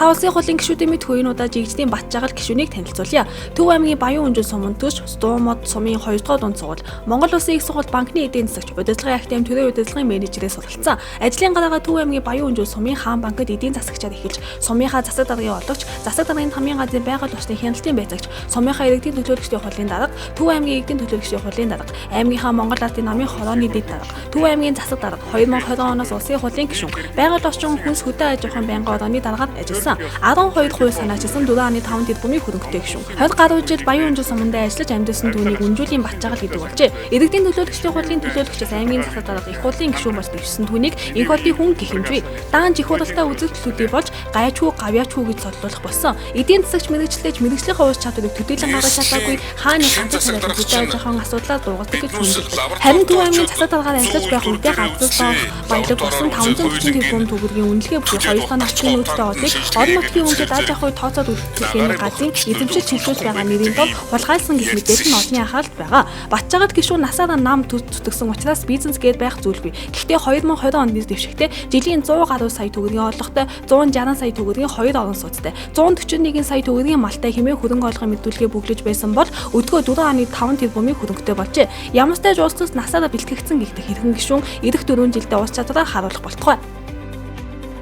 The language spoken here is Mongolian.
Та улсын хурлын гишүүдийн мэд хөөнүүдэ жигждийн Батжагалт гишүүнийг танилцуулъя. Төв аймгийн Баян Үнжил сумын төш Стуумод сумын 2 дугаар дунд сургууль, Монгол Улсын их сургууль банкны эдийн засагч, удирдлагын актем төлөө удирдлагын менежерээс суралцсан. Ажлын гараагаа Төв аймгийн Баян Үнжил сумын хаан банкд эдийн засагчаар эхэлж, сумынхаа засаг даргын олгогч, засаг даргын хамгийн газрын байгаль орчны хяналтын байцаагч, сумынхаа иргэдийн төлөөлөгчдийн хурлын дарга, Төв аймгийн иргэдийн төлөөлөгчдийн хурлын дарга, аймгийнхаа Монгол Ардын намын хорооны дэд дарга, Төв аймгийн засаг дарга, 2020 оноос улсын хурлын гишүүн, байгаль орчин хүнс хөдөө аж ахуйн байнгын орооны даргаад ажилласан. 12 хувь санаачилсан 4.5 тэрбумын хөрөнгөтэй гишүүн. 20 гаруй жил Баян Үнжил суманд ажиллаж амьдсан түүнийг Үнжүүлийн Батжагал гэдэг болжээ. Иргэдийн төлөөлөгчдийн хурлын төлөөлөгчөөс аймгийн засаг дарга их хурлын гишүүн болж дэвшсэн түүнийг энх хотын хүн гихэмжгүй. Даан жих хуралтай үзэгдлүүдий болж гаяачгүй гавьяачгүй гэж цодлуулах болсон. Эдийн засагч мэрэгчлээж мэрэгжлийн уус чадварыг төдийлөн гаргаж чадаагүй хааны ганцхан царайлан хөдөө аж ахуйн асуудлаар дуугардаг гэж хүндэрлээ. Харин Төв аймгийн засаг даргаар ажиллаж байх үедээ газар баялаг болсон 540 тэрбум төгрөгийн үнэлгээ бүхий 2 тонн орчмын нөөцтэй одыг орон нутгийн хэмжээд аж ахуй тооцоод үйлчлэгээний газрын эзэмшил чиглүүлж байгаа нэрийн тул хулгайлсан гэх мэдээлэл нь олонний анхааралд байгаа. Батжагалт гишүүн насаараа нам зүтгэсэн учраас бизнес гээд байх зүйлгүй. Гэхдээ 2020 онд дэвшигтээ жилийн 100 гаруй сая төгрөгийн орлоготой 160 сая төгрөгийн 2 орон сууцтай 141 сая төгрөгийн малтай хэмээн хөрөнгө оолгын мэдүүлгээ бүглэж байсан бол өдгөө 4.5 тэрбумын хөрөнгөтэй болжээ. Ямартай ч улс төс насаараа бэлтгэгдсэн гэхдээ хэрхэн гишүүн ирэх 4 жилдээ уус чадвараар харуулах болтугай.